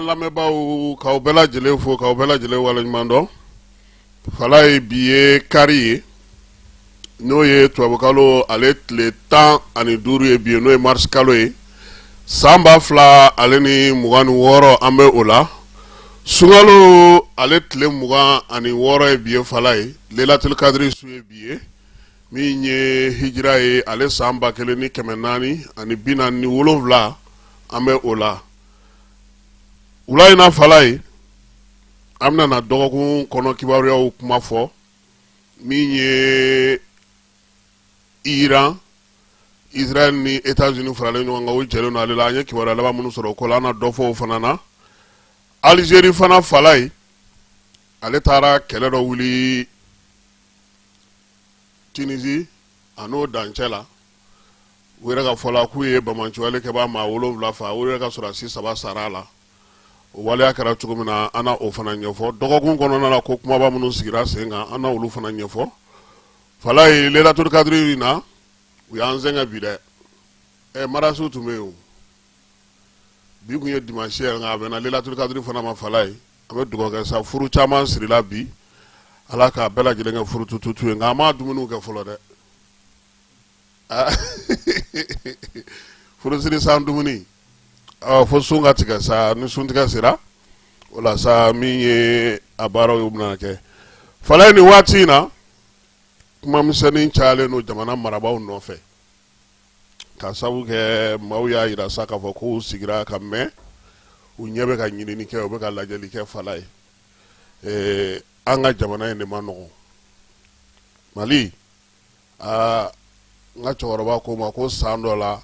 Lamɛbaaw k'aw bɛɛ lajɛlen fo k'aw bɛɛ lajɛlen waleɲuman dɔn. Fala ye bi ye kari ye n'o ye tubabukalo ale tile 15 ye bi ye n'o ye mars kalo ye san 2000 ale ni 26 an bɛ o la. Sunkalo ale tile 26 ye bi ye fala ye Lailatul Kadri su ye bi ye min ye hijira ye ale san 1447 an bɛ o la. Ulayina fala ye an bɛna dɔgɔkun kɔnɔ kibaruyaw kuma fɔ min ye Iran, Israel ni États-Unis faralen ɲɔgɔn kan o jɛlen ale la. An ye kibaruya laban minnu sɔrɔ o ko la an na dɔ fɔ o fana na. Algérie fana fala ye ale taara kɛlɛ dɔ wuli Tunisie a n'o dancɛ la. U yɛrɛ ka fɔla k'u ye bamanciwale kɛbaa maa 7 fa u yɛrɛ ka sɔrɔdasi 3 sara a la. O waleya kɛra cogo min na an na o fana ɲɛfɔ dɔgɔkun kɔnɔna na ko kumaba minnu sigira sen kan an na olu fana ɲɛfɔ. Fala ye Lailatul Kadri na u y'an sɛgɛn bi dɛ. Marasiw tun bɛ yen o. Bi kun ye dimanche ye nka a bɛnna Lailatul Kadri fana ma fala ye. An bɛ dugawu kɛ sa furu caman sirila bi. Ala k'a bɛɛ lajɛlen kɛ furu tutu ye nka an ma dumuniw kɛ fɔlɔ dɛ. Furu siri san dumuni. Fo sun ka tigɛ sa ni sun tigɛ sera o la sa min ye a baaraw ye bɛna kɛ. Fala ye nin waati in na kuma misɛnnin cayalen don jamana marabaaw nɔfɛ ka sabu kɛ maaw y'a yira sa k'a fɔ k'u sigira ka mɛn u ɲɛ bɛ ka ɲinini kɛ u bɛ ka lajɛli kɛ fala ye. An ka jamana in de ma nɔgɔn. Mali n ka cɛkɔrɔba ko ma ko san dɔ la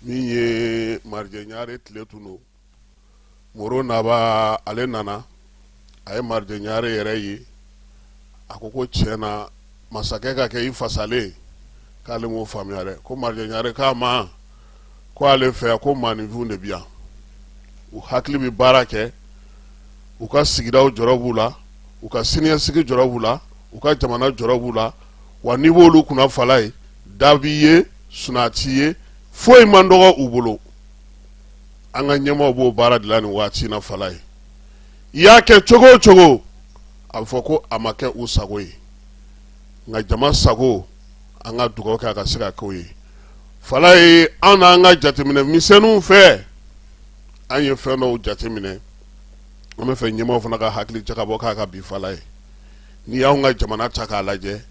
min ye Marijɛ Ɲare tile tun don Moro Naba ale nana a ye Marijɛ Ɲare yɛrɛ ye a ko tiɲɛ na masakɛ ka kɛ i fasalen k'ale m'o faamuya dɛ ko Marijɛ Ɲare k'a ma ko ale fɛ ko maaninfinw de bi yan u hakili bɛ baara kɛ u ka sigidaw jɔrɔ b'u la u ka siniɲɛsigi jɔrɔ b'u la u ka jamana jɔrɔ b'u la wa n'i b'olu kunna fala ye da b'i ye suna t'i ye foyi man dɔgɔ u bolo. An ka ɲɛmaaw b'o baara de la nin waati in na fala ye. I y'a kɛ cogo o cogo a bɛ fɔ ko a ma kɛ u sago ye nka jama sago an ka dugawu kɛ a ka se ka k'o ye. Fala ye an n'an ka jateminɛ misɛnninw fɛ an ye fɛn dɔw jateminɛ an bɛ fɛ ɲɛmaaw fana ka hakili jagabɔ k'a ka bi fala ye. N'i y'anw ka jamana ta k'a lajɛ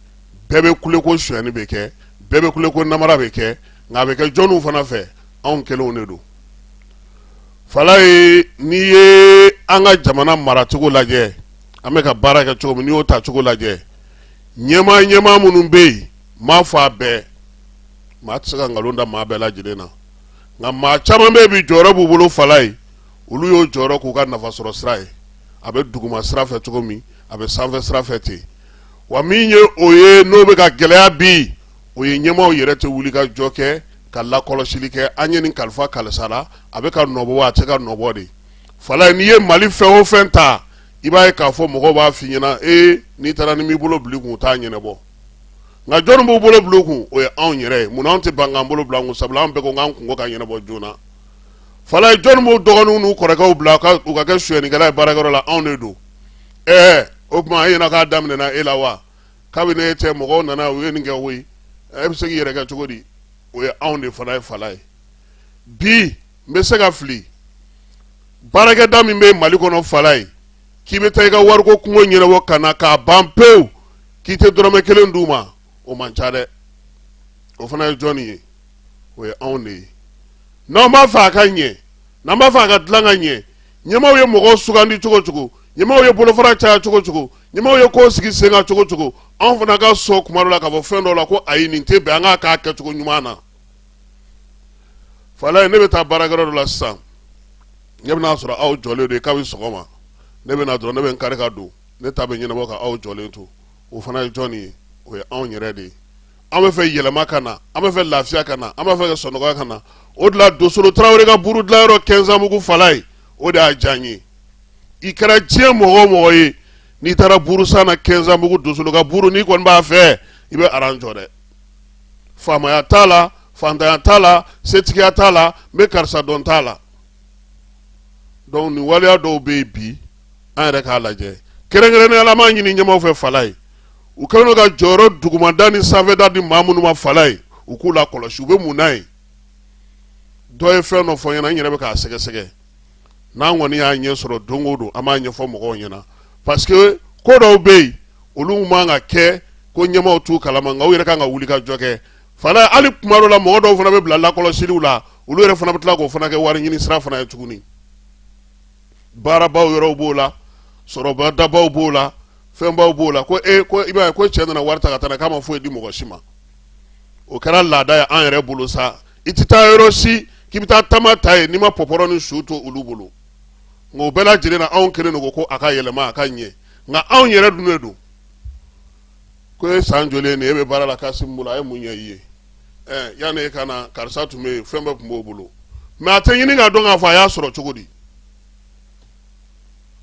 bɛɛ bɛ kule ko sonyɛni bɛ kɛ bɛɛ bɛ kule ko namara bɛ kɛ nka a bɛ kɛ jɔnniw fana fɛ anw kelenw de don. Fala ye n'i ye an ka jamana maracogo lajɛ an bɛ ka baara kɛ cogo min n'i y'o ta cogo lajɛ ɲɛmaa minnu bɛ yen m'a fɔ a bɛɛ maa tɛ se ka nkalon da maa bɛɛ lajɛlen na nka maa caman bɛ yen bi jɔyɔrɔ b'u bolo fala ye olu y'o jɔyɔrɔ k'u ka nafasɔrɔ sira ye a bɛ duguma sira fɛ cogo min a bɛ sanfɛ sira fɛ ten wa min ye o ye n'o bɛ ka gɛlɛya bi o ye ɲɛmaaw yɛrɛ tɛ wuli ka jɔ kɛ ka lakɔlɔsili kɛ an ye nin kalifa kalisa la a bɛ ka nɔbɔ wa a tɛ ka nɔbɔ de. Fala ye n'i ye Mali fɛn o fɛn ta i b'a ye k'a fɔ mɔgɔw b'a f'i ɲɛna n'i taara ni m'i bolo bila kun u t'a ɲɛnabɔ nka jɔnni b'u bolo bila kun o ye anw yɛrɛ ye munna anw tɛ ban k'an bolo bila kun sabula anw bɛɛ ko k'an kungo ka ɲɛnabɔ joona. Fala ye jɔnni b'u dɔgɔninw n'u kɔrɔkɛw bila u ka kɛ sonyɛnikɛla ye baarakɛyɔrɔ la anw de don. O tuma e ɲɛna k'a daminɛna e la wa kabini e tɛ mɔgɔw nana u ye nin kɛ koyi e bɛ se k'i yɛrɛ kɛ cogo di o ye anw de fana ye fala ye. Bi n bɛ se ka fili baarakɛda min bɛ Mali kɔnɔ fala ye k'i bɛ taa i ka wariko kungo ɲɛnabɔ ka na k'a ban pewu k'i tɛ dɔrɔmɛ 1 d'u ma o man ca dɛ o fana ye jɔnni ye o ye anw de ye. n'an b'a fɛ a ka ɲɛ n'an b'a fɛ a ka dilan ka ɲɛ ɲɛmaaw ye mɔgɔw sugandi cogo o cogo ɲɛmaaw ye bolofara caya cogo o cogo ɲɛmaaw ye ko sigi sen kan cogo o cogo anw fana ka sɔn kuma dɔ la k'a fɔ fɛn dɔ la ko ayi nin tɛ bɛn an k'a k'a kɛcogo ɲuman na. Falaye ne bɛ taa baarakɛyɔrɔ dɔ la sisan ne bɛna sɔrɔ aw jɔlen don kabini sɔgɔma ne bɛna dɔrɔn ne bɛ n kari ka don ne ta bɛ ɲɛnabɔ ka aw jɔlen to o fana ye jɔn ye o ye anw yɛrɛ de ye an bɛ fɛ yɛlɛma ka na an bɛ fɛ lafiya ka na an bɛ fɛ ka sɔnɔgɔya ka na o de la Dosolo Tarawele ka buru dilanyɔrɔ 15 mugu Falaye o de y'a diya n ye i kɛra diɲɛ mɔgɔ o mɔgɔ ye n'i taara buru san na 15 mugu Dosolo ka buru n'i kɔni b'a fɛ i bɛ aran jɔ dɛ faamaya t'a la fantanya t'a la setigiya t'a la n bɛ karisa dɔn t'a la donc nin waleya dɔw bɛ yen bi an yɛrɛ k'a lajɛ kɛrɛnkɛrɛnnenya la an b'a ɲini ɲɛmaaw fɛ Falaye u kɛlen don ka jɔyɔrɔ dugumada ni sanfɛda di maa minnu ma Falaye u k'u la kɔlɔsi u bɛ mun n'a ye dɔ ye fɛn dɔ fɔ n ɲɛna n yɛrɛ bɛ k'a sɛgɛsɛgɛ n'an kɔni y'a ɲɛ sɔrɔ don o don an b'a ɲɛfɔ mɔgɔw ɲɛna parce que ko dɔw bɛ yen olu man ka kɛ ko ɲɛmaaw t'u kalama nka u yɛrɛ kan ka wuli ka jɔ kɛ Falaye hali kuma dɔw la mɔgɔ dɔw fana bɛ bila lakɔlɔsiliw la olu yɛrɛ fana bɛ tila k'o fana kɛ wari ɲini sira fana ye tuguni baarabaw yɔrɔw b'o la sɔrɔbadabaw b'o la fɛnbaw b'o la ko i b'a ye ko cɛ nana wari ta ka taa k'a ma foyi di mɔgɔ si ma o kɛra laada ye an yɛrɛ bolo sa i tɛ taa yɔrɔ si k'i bɛ taa taama ta ye n'i ma pɔpɔrɔ ni su to olu bolo nka o bɛɛ lajɛlen na anw kelen don ko a ka yɛlɛma a ka ɲɛ nka anw yɛrɛ dun de don ko e san joli nin e bɛ baara la Kasimu bolo a ye mun ɲɛ i ye yanni e ka na karisa tun bɛ yen fɛn bɛɛ tun b'o bolo mɛ a tɛ ɲini k'a dɔn k'a fɔ a y'a sɔrɔ cogo di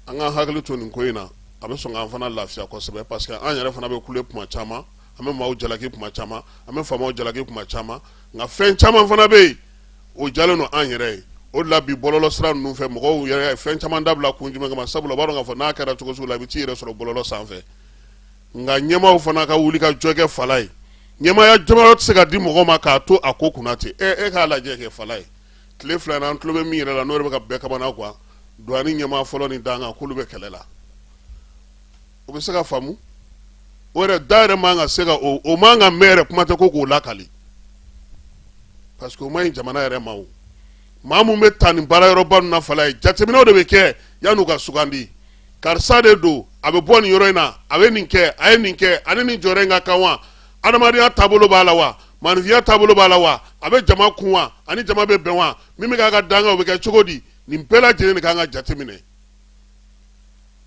an ka hakili to nin ko in na a bɛ sɔn k'an fana lafiya kosɛbɛ parce que an yɛrɛ fana bɛ kule kuma caman an bɛ maaw jalaki kuma caman an bɛ faamaw jalaki kuma caman nka fɛn caman fana bɛ yen o jalen don an yɛrɛ ye o de la bi bɔlɔlɔ sira ninnu fɛ mɔgɔw yɛrɛ fɛn caman dabila kun jumɛn kama sabula u b'a dɔn k'a fɔ n'a kɛra cogo sugu la i bɛ t'i yɛrɛ sɔrɔ bɔlɔlɔ sanfɛ nka ɲɛmaaw fana ka wuli ka jɔ kɛ Falaye ɲɛmaaya jɔyɔrɔ tɛ se ka di mɔgɔ ma k'a to a ko kunna ten e k'a lajɛ kɛ Falaye tile fila in na an tulo bɛ min yɛrɛ la n'o yɛrɛ bɛ ka bɛɛ kamana kuwa douane ɲɛmaa fɔlɔ ni dan kan k'olu bɛ kɛlɛ la o bɛ se ka faamu o yɛrɛ da yɛrɛ man ka se ka o man ka mɛn yɛrɛ kuma tɛ ko k'o lakali parce que o man ɲi jamana yɛrɛ ma o maa mun bɛ ta nin baara yɔrɔba ninnu na Falaye jateminɛw de bɛ kɛ yan'u ka sugandi karisa de don a bɛ bɔ nin yɔrɔ in na a bɛ nin kɛ a ye nin kɛ ani nin jɔyɔrɔ in ka kan wa adamadenya taabolo b'a la wa maanifinya taabolo b'a la wa a bɛ jama kun wa ani jama bɛ bɛn wa min bɛ k'a ka dangan o bɛ kɛ cogo di nin bɛɛ lajɛlen de kan ka jateminɛ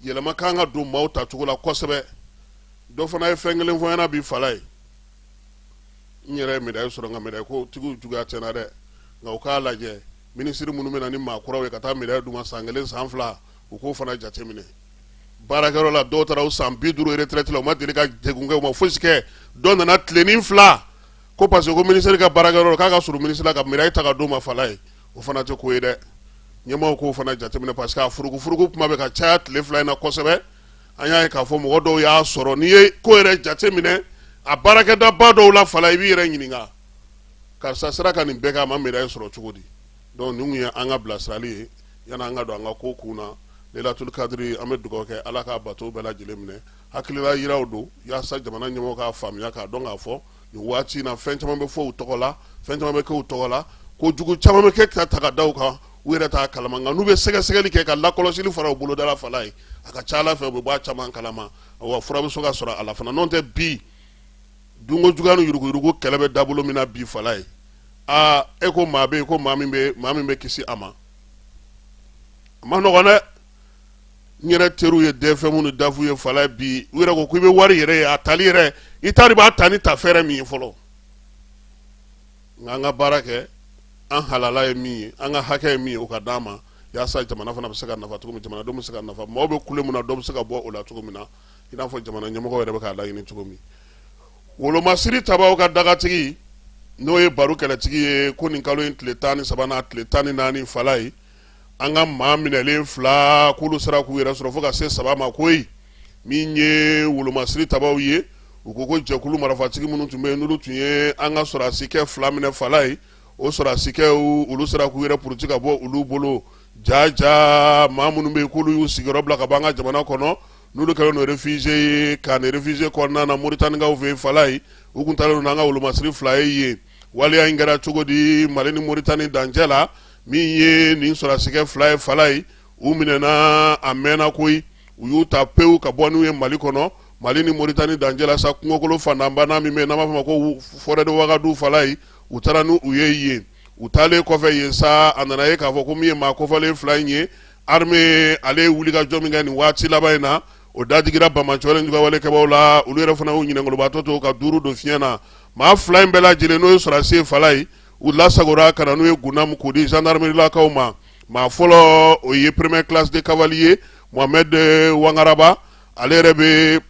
yɛlɛma kan ka don maaw tacogo la kosɛbɛ dɔ fana ye fɛn kelen fɔ ɲɛna bi Falaye n yɛrɛ ye médaille sɔrɔ nka médaille ko tigiw juguya tɛ n na dɛ nka u k'a lajɛ minisiri minnu bɛ na ni maakuraw ye ka taa médaille d'u ma san 1 san 2 u k'o fana jateminɛ baarakɛyɔrɔ la dɔw taara o san 50 retraite la u ma deli ka degun kɛ u ma fosi kɛ dɔ nana tilenin 2 ko parce que ko minisiri ka baarakɛyɔrɔ k'a ka surun minisiri la ka médaille ta ka d'o ma Falaye o fana tɛ ko ye dɛ ɲɛmaaw k'o fana jateminɛ parce que a furugufurugu kuma bɛ ka caya tile 2 in na kosɛbɛ an y'a ye k'a fɔ mɔgɔ dɔw y'a sɔrɔ n'i ye ko yɛrɛ jateminɛ a baarakɛda ba dɔw la Falaye i b'i yɛrɛ ɲininka karisa sera ka nin bɛɛ kɛ a ma médaille sɔrɔ cogo di donc nin kun ye an ka bilasirali ye yanni an ka don an ka ko kun na Lailatul Kadiri an bɛ dugawu kɛ Ala k'a bato bɛɛ lajɛlen minɛ hakilila yiraw don yaasa jamana ɲɛmɔgɔw k'a faamuya k'a dɔn k'a fɔ nin waati in na fɛn caman bɛ fɔ u tɔgɔ la fɛn caman bɛ kɛ u tɔgɔ la kojugu caman bɛ kɛ ka ta ka da u kan u yɛrɛ t'a kalama nka n'u bɛ sɛgɛsɛgɛli kɛ ka lakɔlɔsili fara u boloda la Falaye a ka ca Ala fɛ u bɛ bɔ a caman kalama wa fura bɛ so ka sɔrɔ a la fana n'o tɛ bi dunko juguya ni yuruguyurugu kɛlɛ bɛ dabolo min na bi Falaye e ko maa bɛ yen ko maa min bɛ kisi a ma nɔgɔn dɛ n yɛrɛ teriw ye DFM ni DAF ye Falaye bi u yɛrɛ ko k'i bɛ wari yɛrɛ ye a tali yɛrɛ i t'a dɔn i b'a ta ni tafɛrɛ min ye fɔlɔ nka an ka baara kɛ an halala ye min ye an ka hakɛ ye min ye o ka d'an ma yaasa jamana fana bɛ se ka nafa cogo min jamanadenw bɛ se ka nafa maaw bɛ kule mun na dɔ bɛ se ka bɔ o la cogo min na i n'a fɔ jamana ɲɛmɔgɔw yɛrɛ bɛ k'a laɲini cogo min wolomasiri tabaw ka dagatigi n'o ye baro kɛlɛtigi ye ko nin kalo in tile 13 n'a tile 14 Falaye an ka maa minɛlen 2 k'olu sera k'u yɛrɛ sɔrɔ fo ka se 3 ma koyi min ye wolomasiri tabaw ye u ko ko jɛkulu marifatigi minnu tun bɛ yen n'olu tun ye an ka sɔrɔdasi kɛ 2 minɛ Falaye o sɔrɔdasi kɛw olu sera k'u yɛrɛ puruti ka bɔ olu bolo jaja maa minnu bɛ yen k'olu y'u sigiyɔrɔ bila ka bɔ an ka jamana kɔnɔ n'olu kɛlen don réfugié ye ka nin réfugié kɔnɔna na Mauritanienkaw fɛ yen Falaye u kun taalen don n'an ka wolomasiri 2 ye yen waliya in kɛra cogo di Mali ni Moritani dancɛ la min ye nin sɔrɔsikɛ fila ye fala ye u minɛna a mɛnna koyi u y'u ta pewu ka bɔ n'u ye Mali kɔnɔ Mali ni Moritani dancɛ la sa kungokolo fandanba min bɛ n'an b'a fɔ ma ko forêt de Ouagadougou fala ye u taara n'u ye yen u taalen kɔfɛ yen sa a nana ye k'a fɔ ko min ye maa kɔfɛlen fila in ye armée ale ye wulikajɔ min kɛ nin waati laban in na o dadigira Bamacɔlen jugawalekɛbaw la olu yɛrɛ fana y'u ɲinɛnkolobaatɔ to ka duuru don fiɲɛ na maa fila in bɛɛ lajɛlen n'o ye sɔrɔdasi fala ye u lasagora ka na n'u ye Gunamu k'o di gendarmerie lakaw ma maa fɔlɔ o ye première classe de cavalier Mohamed Wangaraba ale yɛrɛ bɛ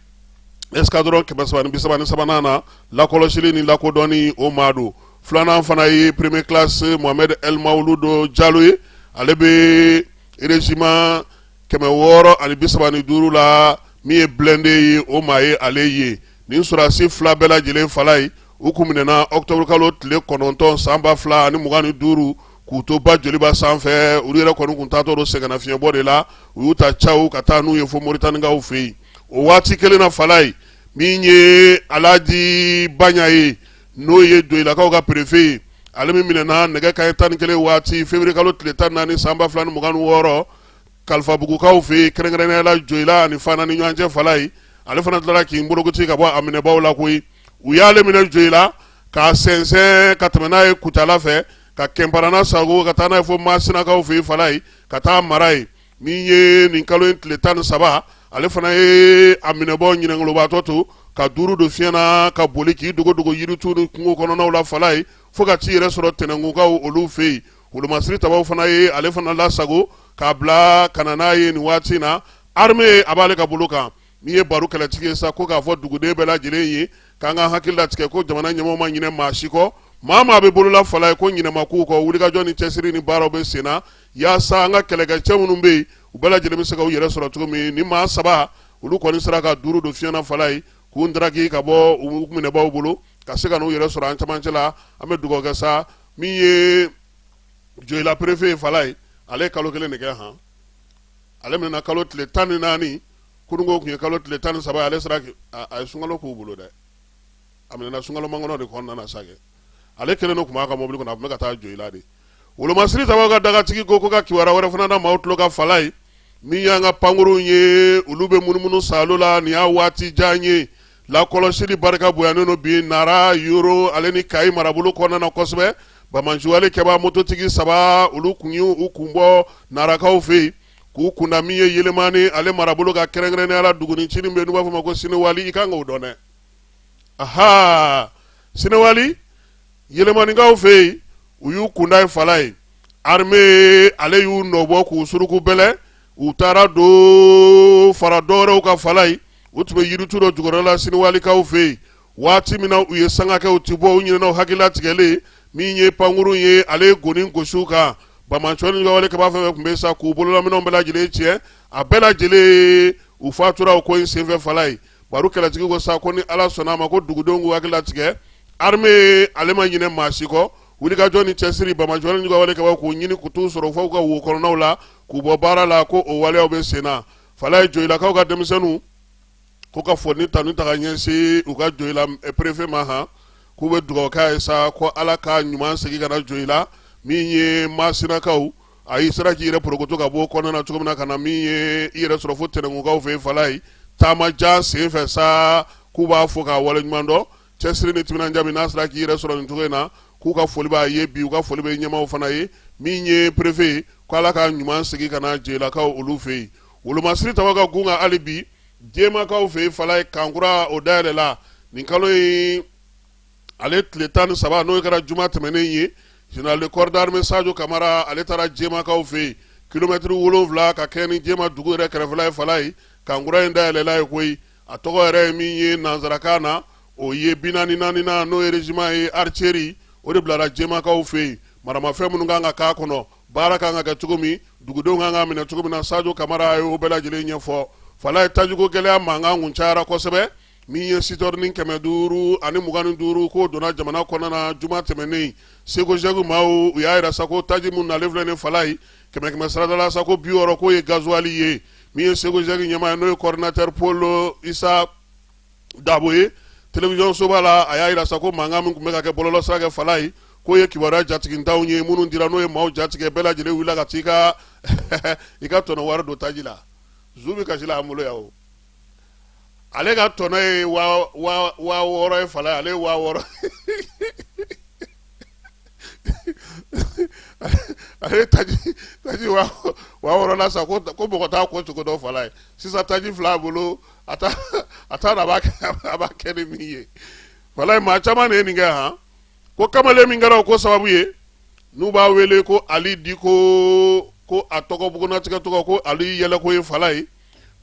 escadron 333 na lakɔlɔsili ni lakodɔnni o maa don filanan fana ye première classe Mohamed El Mauludo Diallo ye ale bɛ régiment 635 la min ye blindé ye o maa ye ale ye nin sɔrɔdasi fila bɛɛ lajɛlen fala ye u kun minɛna octobre kalo tile 9 san 2025 k'u to ba joliba sanfɛ olu yɛrɛ kɔni kun taatɔ don sɛgɛnnafiɲɛbɔ de la u y'u ta cawu ka taa n'u ye fo Moritanikaw fɛ yen o waati kelen na fala ye min ye Alaji Baɲa ye n'o ye Doyilakaw ka préfet ye ale min minɛna nɛgɛ kanɲɛ 11 waati février kalo tile 14 san 2026 kalifabugukaw fɛ yen kɛrɛnkɛrɛnnenya la Joyila ani Fana ni ɲɔgɔn cɛ fala ye ale fana tilara k'i bologoci ka bɔ a minɛbaw la koyi u y'ale minɛ Joyila k'a sɛnsɛn ka tɛmɛ n'a ye Kutala fɛ ka Kɛnparana Sago ka taa n'a ye fo Masinakaw fɛ yen fala ye ka taa mara ye min ye nin kalo in tile 13 ale fana ye a minɛbaw ɲinɛnkolobaatɔ to ka duuru don fiɲɛ na ka boli k'i dogodogo yiritu ni kungo kɔnɔnaw la fala ye fo ka t'i yɛrɛ sɔrɔ tɛnɛnkunkaw olu fɛ yen wolomasiri tabaw fana ye ale fana lasago k'a bila ka na n'a ye nin waati in na armée a b'ale ka bolo kan min ye baro kɛlɛtigi ye sa ko k'a fɔ duguden bɛɛ lajɛlen ye k'an ka hakili latigɛ ko jamana ɲɛmɔgɔw ma ɲinɛ maa si kɔ maa maa bɛ bolola fala ye ko ɲinɛma k'u kɔ wulikajɔ ni cɛsiri ni baaraw bɛ sen na yaasa an ka kɛlɛkɛcɛ minnu bɛ yen u bɛɛ lajɛlen bɛ se ka u yɛrɛ sɔrɔ cogo min ni maa saba olu kɔni sera ka duuru don fiɲɛ na fala ye k'u ndaraki ka bɔ u minɛbaw bolo ka se ka n'u yɛrɛ sɔrɔ an camancɛ la an bɛ dugawu kɛ sa min ye Joyila préfet ye fala ye ale ye kalo kelen de kɛ han ale minɛna kalo tile 14 kununko kun ye kalo tile 13 ale sera a ye sunkalo k'u bolo dɛ a minɛna sunkalo mangɔnɔ de kɔnɔna na sa kɛ ale kelen de tun b'a ka mobili kɔnɔ a tun bɛ ka taa Joyila de wolomasiri tabaw ka dagatigi ko ka kibaruya wɛrɛ fana da maaw tulo ka fala ye min y'an ka pankuruw ye olu bɛ munumunu salo la nin y'a waati jan ye lakɔlɔsili barika bonyanen don bi Nara Yoro ale ni Kayi marabolo kɔnɔna na kosɛbɛ Bamajuwale kɛba mototigi 3 olu kun y'u kun bɔ Narakaw fɛ yen k'u kunda min ye Yelemani ale marabolo ka kɛrɛnkɛrɛnnenya la dugunicinin bɛ n'u b'a fɔ ma ko Sinewali i kan k'o dɔn dɛ aha Sinewali Yelemanikaw fɛ yen u y'u kunda ye fala ye armée ale y'u nɔbɔ k'u suruku bɛlɛ u taara don fara dɔwɛrɛw ka fala ye u tun bɛ yiritu dɔ jukɔrɔla la Sinewalikaw fɛ yen waati min na u ye sangakɛw ti bɔ u ɲinɛnaw hakilila tigɛlen min ye pankuru ye ale ye goni gosi kan Bamacɔlen jugawalekɛba fɛn fɛn tun bɛ sa k'u bololaminɛw bɛɛ lajɛlen tiɲɛ a bɛɛ lajɛlen u fatura o ko in senfɛ fala ye baro kɛlɛtigi ko sa ko ni Ala sɔnna a ma ko dugudenw k'u hakilila tigɛ armée ale ma ɲinɛ maa si kɔ wulikajɔ ni cɛsiri Bamacɔlen jugawalekɛbaw k'u ɲini k'u t'u sɔrɔ fo ka wo kɔnɔnaw la k'u bɔ baara la ko o waleyaw bɛ sen na fala ye Joyilakaw ka denmisɛnninw ko ka foni ta ka ɲɛsin u ka Joyila préfet ma han k'u bɛ dugawu k'a ye sa ko Ala ka ɲuman segin ka na Joyila min ye Masinakaw a y'i sera k'i yɛrɛ porokoto ka bɔ kɔnɔna na cogo min na ka na min ye i yɛrɛ sɔrɔ fo tɛnɛnkunkaw fɛ yen fala ye taama jan sen fɛ sa k'u b'a fɔ k'a waleɲuman dɔn cɛsiri ni timinanja min n'a sera k'i yɛrɛ sɔrɔ nin cogo in na k'u ka foli b'a ye bi u ka foli bɛ ɲɛmaaw fana ye min ye préfet ye ko Ala ka ɲuman segin ka na Joyilakaw olu fɛ yen wolomasiri tabaw ka gun kan hali bi Jemakaw fɛ yen fala ye kankura o dayɛlɛ la nin kalo in ale tile 13 n'o kɛra juma tɛmɛnen ye général de corps d'armée Sadio Kamara ale taara Jemakaw fɛ yen kilomètre 7 ka kɛ ni Jema dugu yɛrɛ kɛrɛfɛla ye fala ye kankura in dayɛlɛla ye koyi a tɔgɔ yɛrɛ ye min ye nanzarakan na o ye 44 na n'o ye régiment ye artillerie o de bilara Jemakaw fɛ yen maramafɛn minnu kan ka k'a kɔnɔ baara kan ka kɛ cogo min dugudenw kan ka minɛ cogo min na Sadio Kamara a ye o bɛɛ lajɛlen ɲɛfɔ fala ye tajugu gɛlɛya mankan kun cayara kosɛbɛ min ye sitɔrɔni 525 k'o donna jamana kɔnɔna na juma tɛmɛnen Seko Jɛgu maaw u y'a yira sa ko taji mun nalen filɛ nin fala ye 100 sarada la sa ko 60 k'o ye gasoil ye min ye Seko Jɛgu ɲɛmaa ye n'o ye coordinateur Paul Issa Dabo ye télévision soba la a y'a yira sa ko mankan min tun bɛ ka kɛ bɔlɔlɔ sira kɛ fala ye k'o ye kibaruya jatigintaw ye minnu dira n'o ye maaw jatigɛ bɛɛ lajɛlen wulila ka t'i ka i ka tɔnɔ wari don taji la zu bɛ kasi la an bolo yan o ale ka tɔnɔ ye waa wɔɔrɔ ye fala ye ale ye waa wɔɔrɔ ale taji waa wɔɔrɔ la sa ko mɔgɔ t'a ko cogo dɔ fala ye sisan taji fila bolo a t'a dɔn a b'a kɛ ni min ye fala ye maa caman de ye nin kɛ han ko kamalen min kɛra o ko sababu ye n'u b'a wele ko ali diko ko a tɔgɔ bugunatigɛ tɔgɔ ko ali yɛlɛko ye fala ye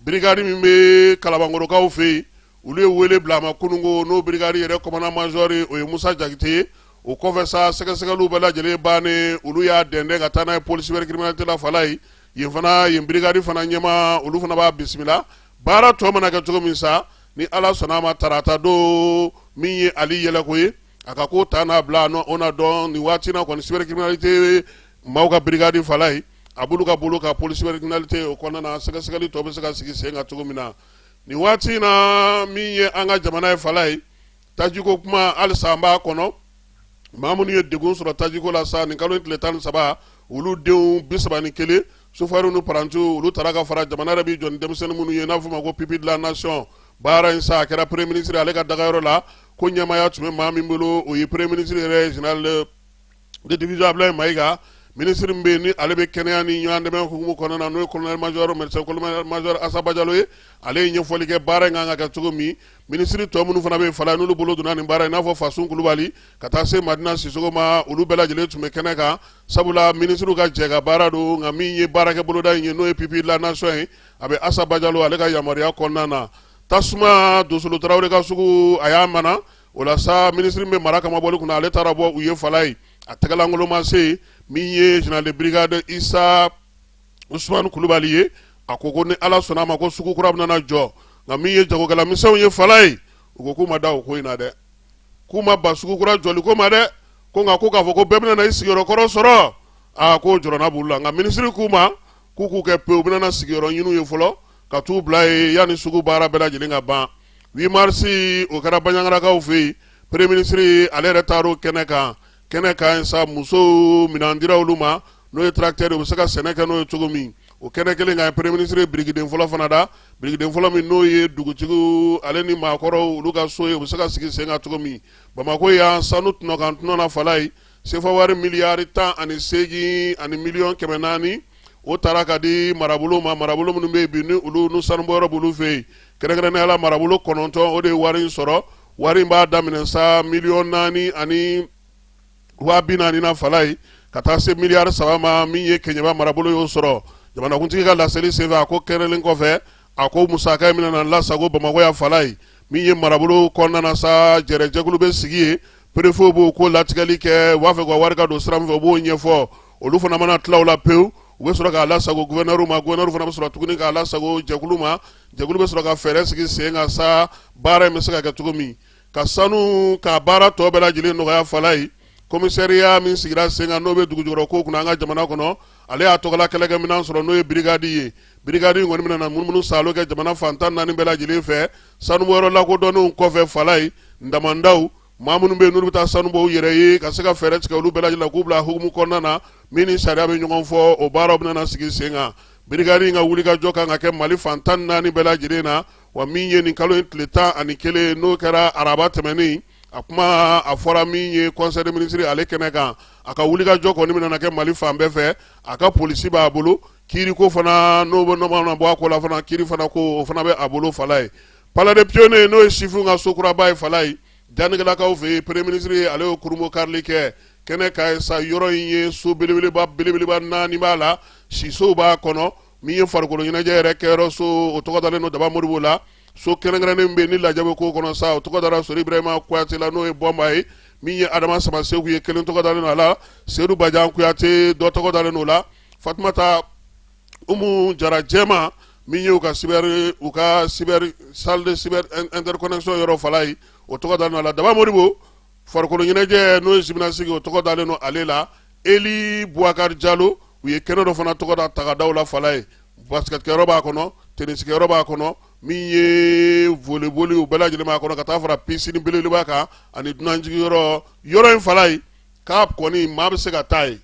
birigadi min bɛ kalabankɔrɔkaw fɛ yen olu ye wele bila a ma kununko n'o birigadi yɛrɛ kɔmana majɔri ye o ye musa jakite ye o kɔfɛ sa sɛgɛsɛgɛliw bɛɛ lajɛlen bannen olu y'a dɛndɛn ka taa n'a ye polisi wɛrɛ criminalité la fala ye yen birigadi fana ɲɛma olu fana b'a bisimila baara tɔ mana kɛ cogo min sa ni ala sɔnna a ma tarata don min ye ali yɛlɛko ye a ka ko ta n'a bila o na dɔn nin waati na kɔni cyber criminalité maaw ka birigadi fala ye a b'olu ka bolo ka polisi cyber criminalité o kɔnɔna na sɛgɛsɛgɛli tɔ bɛ se ka sigi sen kan cogo min na nin waati na min ye an ka jamana ye fala ye tajiko kuma halisa an b'a kɔnɔ maa minnu ye degun sɔrɔ tajiko la sa nin kalo in tile 13 olu denw 31 sofɛriw ni parantiw olu taara ka fara jamana yɛrɛ b'i jɔ ni denmisɛnnin minnu ye n'a fɔ ma ko pipi de la nation baara in sa a kɛra premier ministre ale ka dagayɔrɔ la ko ɲɛmaya tun bɛ maa min bolo o ye premier ministre yɛrɛ général de division Abdoulaye Mayiga ministre min bɛ yen ni ale bɛ kɛnɛya ni ɲɔgɔn dɛmɛ hukumu kɔnɔna na n'o ye colonel major médecin colonel major Asaba Jalo ye ale ye ɲɛfɔli kɛ baara in kan ka kɛ cogo min ministre tɔ minnu fana bɛ yen fala n'olu bolo donna nin baara in n'a fɔ Fasun Kulubali ka taa se Madina Sisoko ma olu bɛɛ lajɛlen tun bɛ kɛnɛ kan sabula ministre ka jɛ ka baara don nka min ye baarakɛ boloda in ye n'o ye pipi la nation ye a bɛ Asaba Jalo ale ka yamaruya kɔnɔna na tasuma Dosolo Tarawele ka sugu a y'a mana o la sa ministre min bɛ mara kama bɔli kunna ale taara bɔ u ye fala ye a tɛgɛlankolon ma se min ye général de brigade Isa Usman Kulubali ye a ko ko ni ala sɔnna a ma ko sugu kura bɛna jɔ nka min ye jagokɛla misɛnw ye fala ye u ko k'u ma da o ko in na dɛ k'u ma ba sugu kura jɔli ko ma dɛ ko nka ko k'a fɔ ko bɛɛ bɛna i sigiyɔrɔ kɔrɔ sɔrɔ ko jɔrɔna b'olu la nka ministre k'u ma k'u k'u kɛ pewu u bɛna sigiyɔrɔ ɲiniw ye fɔlɔ ka t'u bila ye yanni sugu baara bɛɛ lajɛlen ka ban 8 mars o kɛra Baɲangarakaw fɛ yen premier ministre ale yɛrɛ taar'o kɛnɛ kan sa musow minɛn dira olu ma n'o ye tracteur u bɛ se ka sɛnɛ kɛ n'o ye cogo min o kɛnɛ kelen kan premier ministre birigiden fɔlɔ fana da birigiden fɔlɔ min n'o ye dugutigiw ale ni maakɔrɔw olu ka so ye u bɛ se ka sigi sen kan cogo min Bamako yan sanu tɔnɔ na fala ye sefa wari miliyari 18 ani miliyɔn 400 o taara ka di marabolo ma marabolo minnu bɛ yen bi ni olu n'u sanubɔyɔrɔ b'olu fɛ yen kɛrɛnkɛrɛnnenya la marabolo 9 o de ye wari in sɔrɔ wari in b'a daminɛ sa miliyɔn 4 ani 40 na fala ye ka taa se miliyari 3 ma min ye Keɲeba marabolo y'o sɔrɔ jamanakuntigi ka laseli senfɛ a ko kɛrɛnlen kɔfɛ a ko musaka min na lasago Bamako ya fala ye min ye marabolo kɔnɔna na sa jɛrɛjɛkulu bɛ sigi ye préfet b'o ko latigɛli kɛ u b'a fɛ ka wari ka don sira min fɛ u b'o ɲɛfɔ olu fana mana tila o la pewu u bɛ sɔrɔ k'a lasago gouverneur ma gouverneur fana bɛ sɔrɔ tuguni k'a lasago jɛkulu ma jɛkulu bɛ sɔrɔ ka fɛɛrɛ sigi sen kan sa baara in bɛ se ka kɛ cogo min ka sanu ka baara tɔ bɛɛ lajɛlen nɔgɔya fala ye commissariat min sigira sen kan n'o bɛ dugujukɔrɔ ko kunna an ka jamana kɔnɔ ale y'a tɔgɔla kɛlɛkɛminɛn sɔrɔ n'o ye brigade ye brigade in kɔni bɛna na munumunu salo kɛ jamana fantan 4 bɛɛ lajɛlen fɛ sanubɔyɔrɔ lakodɔnnenw kɔfɛ fala ye ndamandaw maa minnu bɛ yen n'olu bɛ taa sanu bɔ u yɛrɛ ye ka se ka fɛɛrɛ tigɛ olu bɛɛ lajɛlen k'u bila hukumu kɔnɔna na min ni sariya bɛ ɲɔgɔn fɔ o baaraw bɛna sigi sen kan brigade in ka wulikajɔ kan ka kɛ Mali fantan 4 bɛɛ lajɛlen na wa min ye nin kalo in tile 11 n'o kɛra araba tɛmɛnen a kuma a fɔra min ye conseil des ministres ale kɛnɛ kan a ka wulikajɔ kɔni bɛna kɛ Mali fan bɛɛ fɛ a ka polisi b'a bolo kiiri ko fana n'o bɛ bɔ a ko la fana kiiri fana ko o fana bɛ a bolo fala ye palais des pionniers n'o ye sifinw ka so kuraba ye fala ye Janigilakaw fɛ yen premier ministre ale y'o kurumo karili kɛ kɛnɛ ka ye sa yɔrɔ in ye so belebeleba 4 b'a la sisow b'a kɔnɔ min ye farikolo ɲɛnajɛ yɛrɛ kɛyɔrɔ so o tɔgɔ dalen don Daba Modibo la so kɛrɛnkɛrɛnnen bɛ yen ni lajɛ bɛ k'o kɔnɔ sa o tɔgɔ dara Sori Ibrahima Kuyate la n'o ye Bɔnba ye min ye Adama Sama Seku ye kelen tɔgɔ dalen don a la Seydou Badian Kuyate dɔ tɔgɔ dalen don o la Fatumata Umu Jara Jɛma min ye u ka cyber salle de cyber interconnexion yɔrɔ fala ye o tɔgɔ dalen don a la Daba Modibo farikolo ɲɛnajɛ n'o ye gymnastique o tɔgɔ dalen don ale la Eli Bouakar Diallo u ye kɛnɛ dɔ fana tɔgɔ da ta ka da o la fala ye basket kɛyɔrɔ b'a kɔnɔ tennis kɛyɔrɔ b'a kɔnɔ min ye volleyball u bɛɛ lajɛlen b'a kɔnɔ ka taa fara piscine belebeleba kan ani dunanjigi yɔrɔ in fala ye k'a kɔni maa bɛ se ka taa ye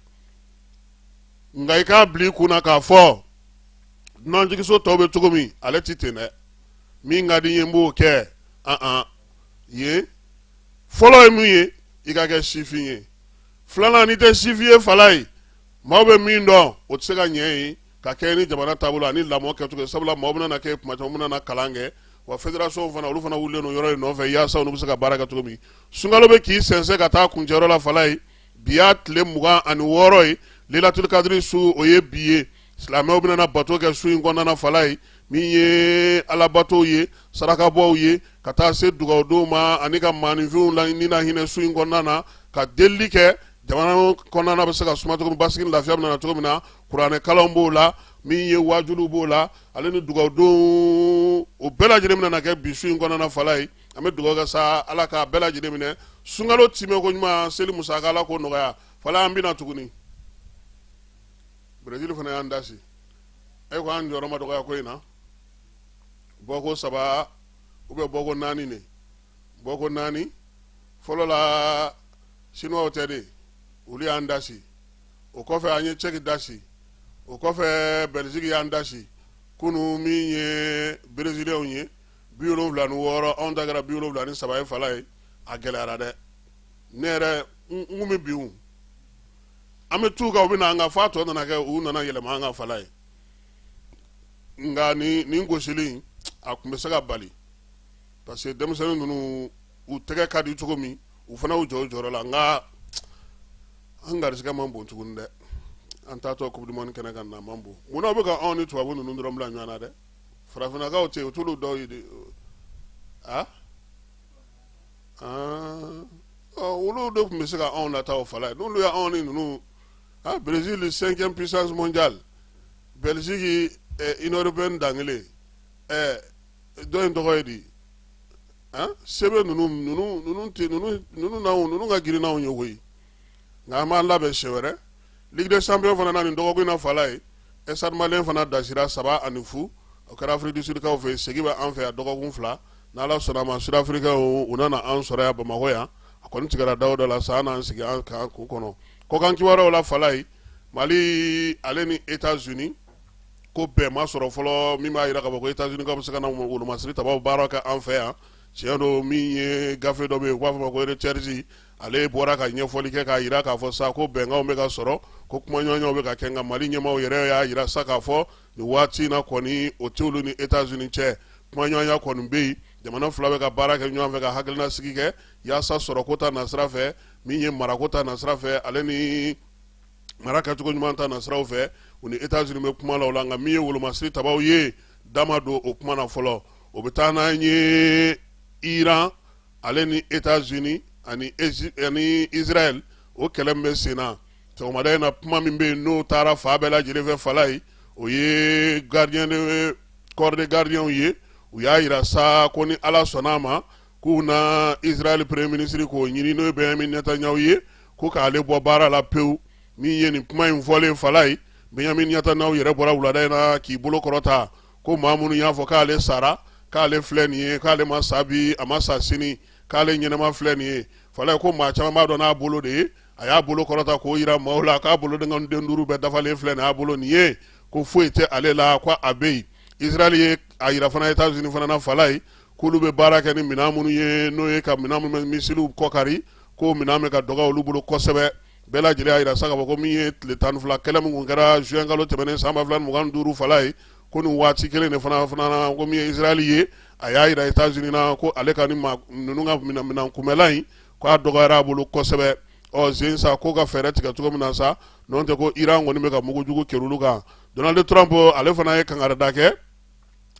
nka i k'a bila i kunna k'a fɔ dunanjigiso tɔw bɛ cogo min ale ti ten dɛ min ka di n ye n b'o kɛ ye fɔlɔ ye min ye i ka kɛ sifin ye filanan n'i tɛ sifin ye fala ye maaw bɛ min dɔn o tɛ se ka ɲɛ ye ka kɛ ni jamana taabolo ani lamɔ kɛcogo sabula maaw bɛna kɛ kuma caman bɛna kalan kɛ wa fédération fana olu fana wulilen don yɔrɔ in nɔfɛ yaasa olu bɛ se ka baara kɛ cogo min sunkalo bɛ k'i sɛnsɛn ka taa kuncɛyɔrɔ la fala ye bi y'a tile 26 ye Lailatul Kadiri su o ye bi ye silamɛw bɛna bato kɛ su in kɔnɔna fala ye min ye alabatow ye sarakabɔw ye ka taa se dugawudenw ma ani ka maaninfinw la ni na hinɛ su in kɔnɔna na ka delili kɛ jamana kɔnɔna bɛ se ka suma cogo min basigi ni lafiya bɛ na cogo min na kuranɛ kalanw b'o la min ye wajuliw b'o la ale ni dugawudenw o bɛɛ lajɛlen bɛna kɛ bi su in kɔnɔna fala ye an bɛ dugawu kɛ sa ala k'a bɛɛ lajɛlen minɛ sunkalo timɛ ko ɲuman seli musaka ala k'o nɔgɔya fala an bɛna tuguni Brésil fana y'an dasi e ko an jɔyɔrɔ ma dɔgɔya ko in na bɔko 3 ou bien bɔko 4 ne bɔko 4 fɔlɔ la chinois tɛ de olu y'an dasi o kɔfɛ an ye Tchèque dasi o kɔfɛ Belgique y'an dasi kunu min ye Brésilien ye 76 anw ta kɛra 73 ye fala ye a gɛlɛyara dɛ ne yɛrɛ n kun bɛ bin an bɛ t'u kan u bɛ na an ka f'a tɔ nana kɛ u nana yɛlɛma an ka fala ye nka nin gosili a tun bɛ se ka bali parce que denmisɛnnin ninnu u tɛgɛ ka di cogo min u fana y'u jɔ u jɔyɔrɔ la nka an garisɛgɛ man bon tuguni dɛ an taatɔ coupe du monde kɛnɛ kan na man bon munna u bɛ ka anw ni tubabu ninnu dɔrɔn bila ɲɔgɔn na dɛ farafinnakaw tɛ yen u t'olu dɔw ye de olu de tun bɛ se ka anw nata o fala ye n'olu ye anw ni ninnu Brésil 5e puissance mondiale Belgique Union européenne dangele dɔ in tɔgɔ ye di sebe ninnu ka girin n'anw ye koyi nka an b'an labɛn siɲɛ wɛrɛ Ligue des champions fana na nin dɔgɔkun in na fala ye Stade Malien fana dasira 3-0 o kɛra Afrique du Sud kaw fɛ yen segi bɛ an fɛ yan dɔgɔkun 2 n'Ala sɔnna ma Sud Africains u nana an sɔrɔ yan Bamakɔ yan a kɔni tigɛra daw dɔ la sa an n'an sigi an kan k'u kɔnɔ kɔkan kibaruyaw la fala ye Mali ale ni États-Unis ko bɛn ma sɔrɔ fɔlɔ min b'a jira k'a fɔ ko États-Unis ka bɛ se ka na wolomasiri tabaw baara kɛ an fɛ yan tiɲɛ don min ye gafe dɔ bɛ yen u b'a fɔ ma ko recherche ale bɔra ka ɲɛfɔli kɛ k'a jira k'a fɔ sa ko bɛnkanw bɛ ka sɔrɔ ko kumaɲɔgɔnyaw bɛ ka kɛ nka Mali ɲɛmaaw yɛrɛ y'a jira sa k'a fɔ nin waati in na kɔni o t'olu ni États-Unis cɛ kumaɲɔgɔnya kɔni bɛ yen jamana fila bɛ ka baara kɛ ɲɔgɔn fɛ ka hakilina sigi kɛ yaasa sɔrɔko ta nasira fɛ min ye marako ta nasira fɛ ale ni mara kɛcogo ɲuman ta nasiraw fɛ u ni États-Unis bɛ kuma la o la nka min ye wolomasiri tabaw ye dama don o kuma na fɔlɔ o bɛ taa n'an ye Iran ale ni États-Unis ani Israël o kɛlɛ min bɛ sen na sɔgɔmada in na kuma min bɛ yen n'o taara fa bɛɛ lajɛlen fɛ fala ye o ye corps de gardiens ye u y'a jira sa ko ni Ala sɔnna a ma k'u na Israël premier ministre k'o ɲini n'o ye Benjamin Netanyahu ye ko k'ale bɔ baara la pewu min ye nin kuma in fɔlen fala ye Benjamin Netanyahu yɛrɛ bɔra wulada in na k'i bolo kɔrɔta ko maa minnu y'a fɔ k'ale sara k'ale filɛ nin ye k'ale ma sa bi a ma sa sini k'ale ɲɛnɛma filɛ nin ye fala ye ko maa caman b'a dɔn n'a bolo de ye a y'a bolo kɔrɔta k'o jira maaw la k'a bolo den 5 bɛɛ dafalen filɛ nin y'a bolo nin ye ko foyi tɛ ale la ko a bɛ yen Israël ye a jira fana États-Unis fana na fala ye k'olu bɛ baara kɛ ni minɛn minnu ye n'o ye ka minɛn minnu misiliw kɔkari ko minɛn bɛ ka dɔgɔ olu bolo kosɛbɛ bɛɛ lajɛlen y'a jira sa k'a fɔ ko min ye tile 12 kɛlɛ min kun kɛra juin kalo tɛmɛnen san 2025 fala ye ko nin waati kelen de fana na ko min ye Israël ye a y'a jira États-Unis na ko ale ka ni ninnu ka minɛn kunbɛlan in k'a dɔgɔyara a bolo kosɛbɛ zen sa ko ka fɛɛrɛ tigɛ cogo min na sa n'o tɛ ko Iran kɔni bɛ ka mugujugu kɛra olu kan Donald Trump ale fana ye kangarida kɛ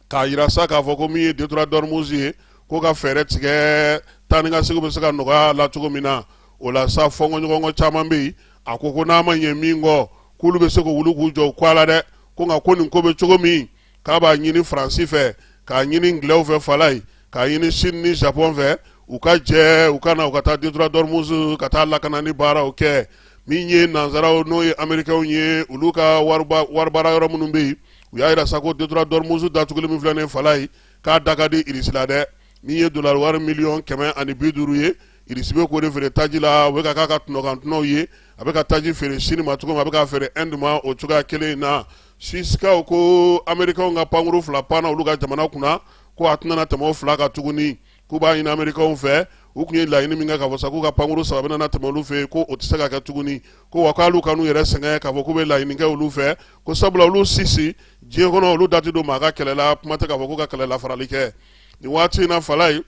k'a jira sa k'a fɔ ko min ye Detroit d'Ormuz ye ko ka fɛɛrɛ tigɛ taa ni ka segin bɛ se ka nɔgɔya la cogo min na o la sa fɔnkɔɲɔgɔnkɔ caman bɛ yen a ko n'a ma ɲɛ min kɔ k'olu bɛ se ka wuli k'u jɔ u kɔ a la dɛ ko nka ko nin ko bɛ cogo min k'a b'a ɲini Faransi fɛ k'a ɲini Ngilɛw fɛ fala ye k'a ɲini Chine ni Japon fɛ u ka jɛ u ka na u ka taa Detroit d'Ormuz ka taa lakana ni baaraw kɛ min ye nanzaraw n'o ye Américains ye olu ka wari baara yɔrɔ minnu bɛ yen u y'a jira sa ko Detroit d'Ormuz datuguli min filɛ nin ye fala ye k'a da ka di irisi la dɛ min ye dollar wari miliyɔn 150 ye irisi bɛ k'o de feere taji la o bɛ ka k'a ka tunɔkantunɔw ye a bɛ ka taji feere sini ma cogo min a bɛ ka feere Inde ma o cogoya kelen in na Suissekaw ko Américains ka pankuru 2 panna olu ka jamana kunna ko a tɛna tɛmɛ o 2 kan tuguni k'u b'a ɲini Américains fɛ u tun ye laɲini min kɛ k'a fɔ sa k'u ka pankuru 3 bɛna tɛmɛ olu fɛ ko o tɛ se ka kɛ tuguni ko wa k'olu kan'u yɛrɛ sɛgɛn k'a fɔ k'u bɛ laɲini kɛ olu fɛ ko sabula olu sisi diɲɛ kɔnɔ olu dati don maa ka kɛlɛ la kuma tɛ k'a fɔ k'u ka kɛlɛ la farali kɛ nin waati in na fala ye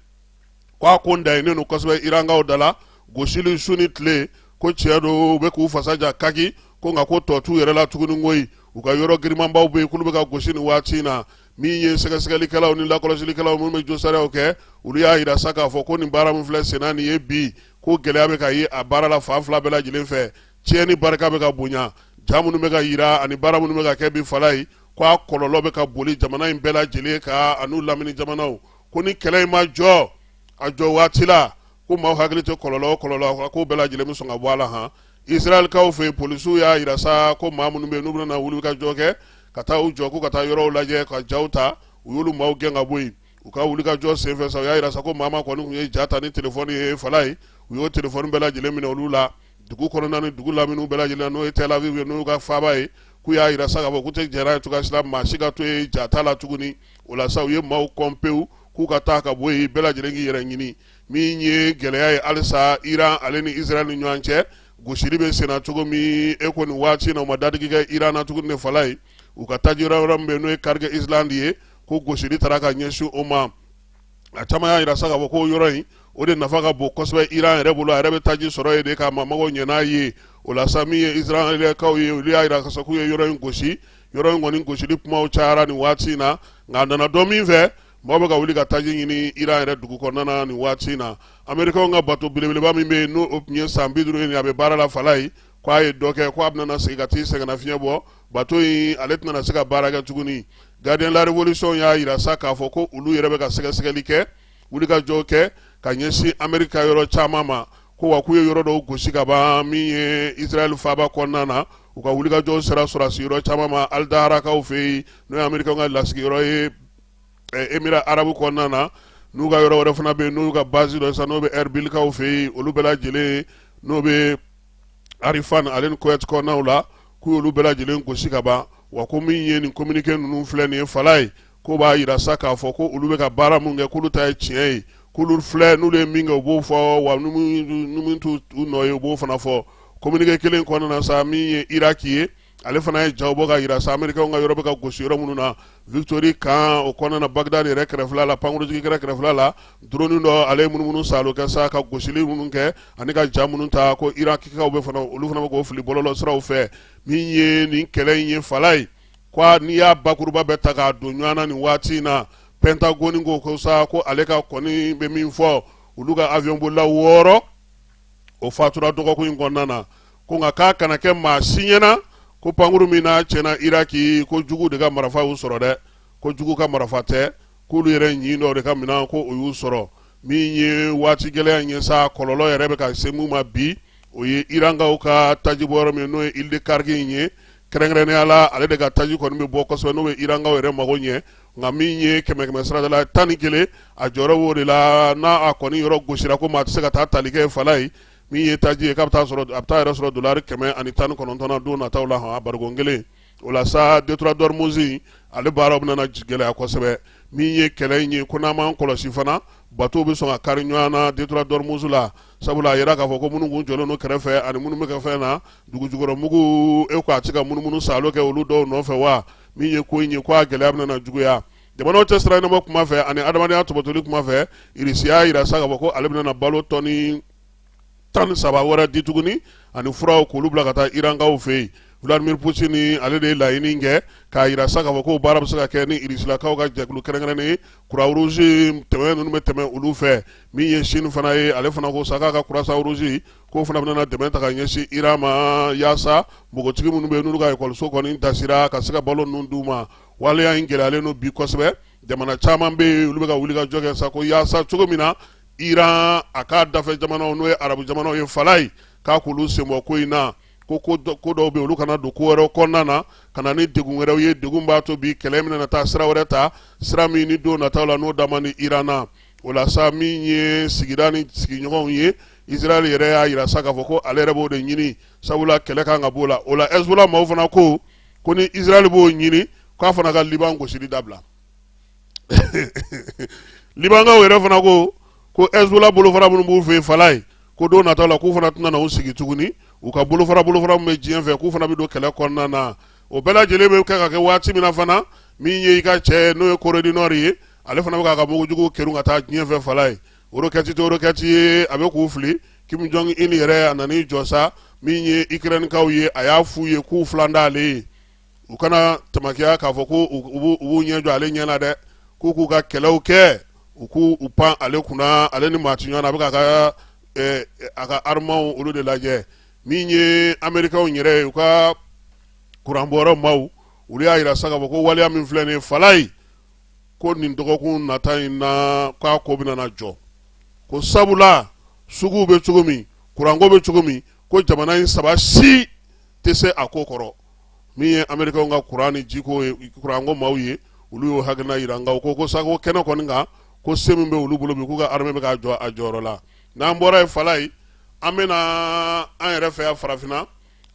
k'a ko ndayinnen don kosɛbɛ Irankaw da la gosili su ni tile ko tiɲɛ don u bɛ k'u fasa ja kaki ko nka ko tɔ t'u yɛrɛ la tuguni koyi u ka yɔrɔ girimanbaw bɛ yen k'olu bɛ ka gosi nin waati in na min ye sɛgɛsɛgɛlikɛlaw ni lakɔlɔsilikɛlaw minnu bɛ josariyaw kɛ olu y'a yira sa k'a fɔ ko nin baara min filɛ senna nin ye bi ko gɛlɛya bɛ ka ye a baara la fan fila bɛɛ lajɛlen fɛ tiɲɛ ni barika bɛ ka bonya ja minnu bɛ ka yira ani baara minnu bɛ ka kɛ bi fala ye ko a kɔlɔlɔ bɛ ka boli jamana in bɛɛ lajɛlen kan an'u lamini jamanaw ko ni kɛlɛ in ma jɔ a jɔ waati la ko maaw hakili tɛ kɔlɔlɔ o kɔlɔlɔ ko bɛɛ lajɛlen bɛ sɔn ka bɔ a la han Israɛlikaw fɛ polisiw y'a yira sa ko maa minnu bɛ yen n'u bɛna wuli ka jɔ kɛ ka taa u jɔ ko ka taa yɔrɔw lajɛ ka jaw ta u y'olu maaw gɛn ka bɔ yen u ka wuli ka jɔ senfɛ sa u y'a yira sa ko maa kɔni tun ye ja ta ni telefɔni ye fala ye u y'o telefɔni bɛɛ lajɛlen minɛ olu la dugu kɔnɔna ni dugu laminiw bɛɛ lajɛlen n'o ye Tel Aviv ye n'o ka faaba ye k'u y'a yira sa k'a fɔ k'u tɛ jɛra ye cogoya si la maa si ka to ye ja ta la tuguni o la sa u ye maaw kɔn pewu k'u ka taa ka bɔ yen bɛɛ lajɛlen k'i yɛrɛ ɲini min ye gɛlɛya ye halisa Iran ale ni Israël ni ɲɔgɔn cɛ gosili bɛ senna cogo min e ko nin waati na u ma dadigi kɛ Iran na tuguni ne fala ye u ka taji yɔrɔ min bɛ yen n'o ye Kargil Island ye ko gosili taara ka ɲɛsin o ma a caman y'a yira sa k'a fɔ ko yɔrɔ in o de nafa ka bon kosɛbɛ Iran yɛrɛ bolo a yɛrɛ bɛ taji sɔrɔ yen de k'a mamagaw ɲɛ n'a ye o la sa min ye Israɛlikaw ye olu y'a yira k'a fɔ k'u ye yɔrɔ in gosi yɔrɔ in kɔni gosili kumaw cayara nin waati in na nka a nana dɔn min fɛ maaw bɛ ka wuli ka taji ɲini Iran yɛrɛ dugu kɔnɔna na nin waati in na Américains ka bato belebeleba min bɛ yen n'o tun ye san 50 ye a bɛ baara la fala ye k'a ye dɔ kɛ k'a bɛna segin ka t'i sɛgɛnnafiɲɛ bɔ bato in ale tɛna se ka baara kɛ tuguni Gardien de la Révolution y'a yira sa k'a fɔ ko olu yɛrɛ bɛ ka sɛgɛsɛgɛli kɛ wuli ka jɔ kɛ ka ɲɛsin Amérique ka yɔrɔ caman ma ko wa k'u ye yɔrɔ dɔw gosi ka ban min ye Israël faaba kɔnɔna na u ka wuli ka jɔ sera sɔrɔsi yɔrɔ caman ma Al-Daharakaw fɛ yen n'o ye Américains ka lasigiyɔrɔ ye Émirats Arabes kɔnɔna na n'u ka yɔrɔ wɛrɛ fana bɛ yen n'u ka base dɔ sa n'o bɛ Erbilkaw fɛ yen olu bɛɛ lajɛlen n'o bɛ Arifan ale ni Kuwait kɔnɔnaw la k'u y'olu bɛɛ lajɛlen gosi ka ban wa ko min ye nin communiqué ninnu filɛ nin ye fala ye ko b'a yira sa k'a fɔ ko olu bɛ ka baara mun kɛ k'olu ta ye tiɲɛ ye k'olu filɛ n'olu ye min kɛ u b'o fɔ wa ni min t'u nɔ ye u b'o fana fɔ communiqué kelen kɔnɔna na sa min ye Iraki ye ale fana ye jaw bɔ ka yira sa Américains ka yɔrɔ bɛ ka gosi yɔrɔ minnu na Victory kan o kɔnɔna na Bagdad yɛrɛ kɛrɛfɛla la pankurutigi kɛrɛfɛla la drone dɔ ale ye munumunu sa o kɛ sa ka gosili minnu kɛ ani ka ja minnu ta ko Irakikaw bɛ fana olu fana bɛ k'o fili bɔlɔlɔ siraw fɛ min ye nin kɛlɛ in ye fala ye ko n'i y'a bakuruba bɛ ta k'a don ɲɔgɔn na nin waati in na Pentagone ko sa ko ale ka kɔni bɛ min fɔ olu ka avion bolila 6 o fatura dɔgɔkun in kɔnɔna na ko nka k'a kana kɛ maa si ɲɛna ko pankuru min na tiɲɛna Iraki ko jugu de ka marifa y'u sɔrɔ dɛ ko jugu ka marifa tɛ k'olu yɛrɛ ɲin dɔ de ka minɛn ko o y'u sɔrɔ min ye waati gɛlɛya in ye sa kɔlɔlɔ yɛrɛ bɛ ka se mun ma bi o ye Irankaw ka taji bɔ yɔrɔ min n'o ye Île de Kargil in ye kɛrɛnkɛrɛnnenya la ale de ka taji kɔni bɛ bɔ kosɛbɛ n'o bɛ Irankaw yɛrɛ mago ɲɛ nka min ye 100 sirada la 11 a jɔyɔrɔ b'o de la n'a a kɔni yɔrɔ gosira ko maa tɛ se ka taa tali kɛ fala ye min ye taji ye k'a bɛ taa yɛrɛ sɔrɔ dollar 119 na don nataw la han barigon kelen o la sa Détroit d'Ormuz ale baaraw bɛna na gɛlɛya kosɛbɛ min ye kɛlɛ in ye ko n'an m'an kɔlɔsi fana bateau bɛ sɔn ka kari ɲɔgɔn na Détroit d'Ormuz la sabula a yira k'a fɔ ko minnu kun jɔlen don kɛrɛfɛ ani minnu bɛ kɛ fɛn na dugujukɔrɔmugu ko a tɛ ka munumunu salo kɛ olu dɔw nɔfɛ wa min ye ko in ye ko a gɛlɛya bɛna na juguya jamanaw cɛ sira ɲɛnabɔ kuma fɛ ani adamadenya tɔbɔtɔli kuma fɛ Irisi y'a yira sa k'a fɔ ko ale bɛna na balo tɔni 13 wɛrɛ di tuguni ani furaw k'olu bila ka taa Irankaw fɛ yen Vladimir Poutine ale de ye laɲini kɛ k'a yira sa k'a fɔ ko baara bɛ se ka kɛ ni Irisilakaw ka jɛkulu kɛrɛnkɛrɛnnen ye Croix Rouge tɛmɛ ninnu bɛ tɛmɛ olu fɛ min ye Chine fana ye ale fana ko sa k'a ka Croissant Rouge k'o fana bɛna na dɛmɛ ta ka ɲɛsin Iran ma yaasa npogotigi minnu bɛ yen n'olu ka ekɔliso kɔni dasira ka se ka balo ninnu d'u ma waleya in gɛlɛyalen don bi kosɛbɛ jamana caman bɛ yen olu bɛ ka wuli ka jɔ kɛ sa ko yaasa cogo min na Iran a k'a dafɛ jamanaw n'o ye arabu jamanaw ye fala ye k'a k'olu senbɔ ko in na ko dɔw bɛ olu kana don ko wɛrɛw kɔnɔna na ka na ni degun wɛrɛw ye degun b'a to bi kɛlɛ min na taa sira wɛrɛ ta sira min ni don nataw la n'o dama ni Iran na o la sa min ye sigida ni sigiɲɔgɔnw ye Israel yɛrɛ y'a yira sa k'a fɔ ko ale yɛrɛ b'o de ɲini sabula kɛlɛ kan ka b'o la o la Hezbollah maaw fana ko ni Israel b'o ɲini k'a fana ka Liban gosili dabila Libankaw yɛrɛ fana ko Hezbollah bolofara minnu b'u fɛ yen Falaye ko don nataw la k'u fana tɛna na u sigi tuguni u ka bolofara min bɛ diɲɛ fɛ k'u fana bɛ don kɛlɛ kɔnɔna na o bɛɛ lajɛlen bɛ kɛ ka kɛ waati min na fana min ye i ka cɛ n'o ye Corée du Nord ye ale fana bɛ k'a ka mugujugu kerun ka taa diɲɛ fɛ Falaye o roquette tɛ roquette ye a bɛ k'u fili Kim Jong Un yɛrɛ a nan'i jɔ sa min ye Ukrainekaw ye a y'a f'u ye k'u filan d'ale ye u kana tamakiya k'a fɔ ko u b'u ɲɛ jɔ ale ɲɛ na dɛ k'u ka kɛlɛw kɛ u k'u pan ale kunna ale ni maa ti ɲɔgɔn na a bɛ a ka armaw olu de lajɛ min ye Amerikaw yɛrɛ ye u ka kuranbɔyɔrɔ maaw olu y'a yira sa k'a fɔ ko waleya min filɛ nin ye Falaye ko nin dɔgɔkun nata in na k'a ko bɛna na jɔ ko sabula suguw bɛ cogo min kuranko bɛ cogo min ko jamana in saba si tɛ se a ko kɔrɔ min ye Amerikaw ka kuran ni jiko ye kuranko maaw ye olu y'o hakilina yira nka u ko sago kɛnɛ kɔni kan ko se min bɛ olu bolo bi k'u ka armée bɛ ka jɔ a jɔyɔrɔ la n'an bɔra yen Falaye an bɛna an yɛrɛ fɛ yan farafinna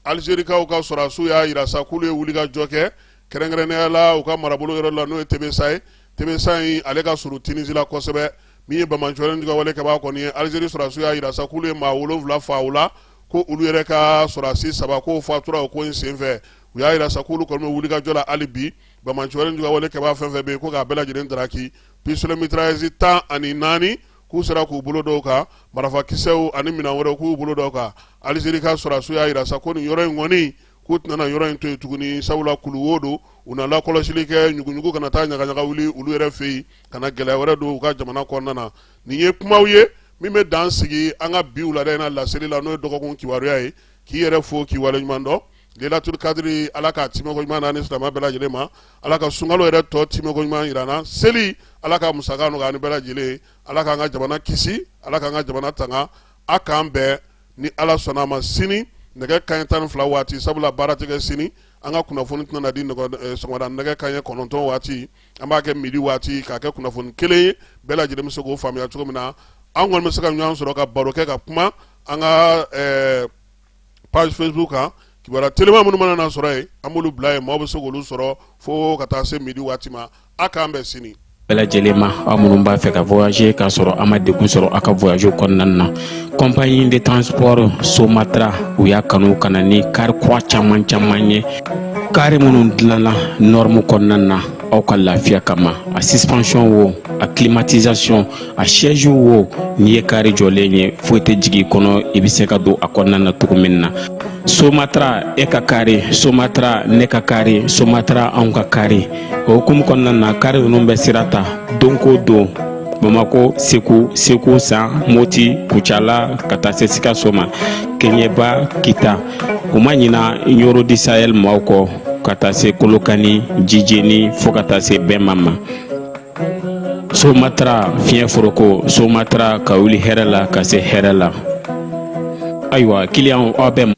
Algérikaw ka sɔrɔdasiw y'a yira sa k'olu ye wulikajɔ kɛ kɛrɛnkɛrɛnnenya la u ka marabolo yɔrɔ la n'o ye Tébessa ye Tébessa in ale ka surun Tunisie la kosɛbɛ min ye Bamanjɔlen ka wale kɛbaa kɔni ye Algérie sɔrɔdasiw y'a yira sa k'olu ye maa 7 fa o la ko olu yɛrɛ ka sɔrɔdasi 3 k'o fatura o ko in senfɛ u y'a yira sa k'olu kɔni bɛ wulikajɔ la hali bi Bamanjɔlen ka wale kɛbaa fɛn fɛn bɛ yen ko k'a bɛɛ lajɛlen daraki pistolet mitrailleuse 14 k'u sera k'u bolo dɔw kan marafakisɛw ani minɛn wɛrɛw k'u bolo dɔw kan Algérie ka sɔrɔdasiw y'a yira sa ko nin yɔrɔ in kɔni k'u tɛna na yɔrɔ in to yen tuguni sabula kulu wo don u na lakɔlɔsili kɛ ɲuguɲugu kana taa ɲagaɲaga wuli olu yɛrɛ fɛ yen ka na gɛlɛya wɛrɛ don u ka jamana kɔnɔna na nin ye kumaw ye min bɛ dan sigi an ka bi wulada in na laseli la n'o ye dɔgɔkun kibaruya ye k'i yɛrɛ fo k'i waleɲuman dɔn Lailatul Kadiri ala ka timɛko ɲuman n'a ni silamɛ bɛɛ lajɛlen ma ala ka sunkalo yɛrɛ tɔ timɛko ɲuman jira an na seli ala ka musaka nɔgɔya ani bɛɛ lajɛlen ala k'an ka jamana kisi ala k'an ka jamana tanga a k'an bɛɛ ni ala sɔnna a ma sini nɛgɛ kanɲɛ 12 waati sabula baara tɛ kɛ sini an ka kunnafoni tɛna na di sɔgɔmada nɛgɛ kanɲɛ 9 waati an b'a kɛ midi waati k'a kɛ kunnafoni kelen ye bɛɛ lajɛlen bɛ se k'o faamuya cogo min na an kɔni bɛ se ka ɲɔgɔn sɔrɔ ka baro kɛ ka kuma an ka page Facebook kan kibaruya telima minnu mana na sɔrɔ yen an b'olu bila yen maaw bɛ se k'olu sɔrɔ fo ka taa se midi waati ma a k'an bɛn sini. bɛɛ lajɛlen ma aw minnu b'a fɛ ka voyager k'a sɔrɔ a ma degun sɔrɔ a ka voyage kɔnɔna na compagnie de transport Somatra u y'a kanu ka na ni kari kura caman ye kari minnu dilanna norme kɔnɔna na aw ka lafiya kama a suspension wo a climatisation a siège wo n'i ye kari jɔlen ye foyi tɛ jigin kɔnɔ i bɛ se ka don a kɔnɔna na cogo min na Somatra e ka kari Somatra ne ka kari Somatra anw ka kari o hukumu kɔnɔna na kari ninnu bɛ sira ta don ko don Bamako Segu San Moti Kucala ka taa se Sikaso ma Keɲeba Kita u ma ɲina Yoro di Sahel maaw kɔ ka taa se Kolokani Jijeni fo ka taa se Bɛnma ma Somatra fiɲɛ foroko Somatra ka wuli hɛrɛ la ka se hɛrɛ la ayiwa client aw bɛ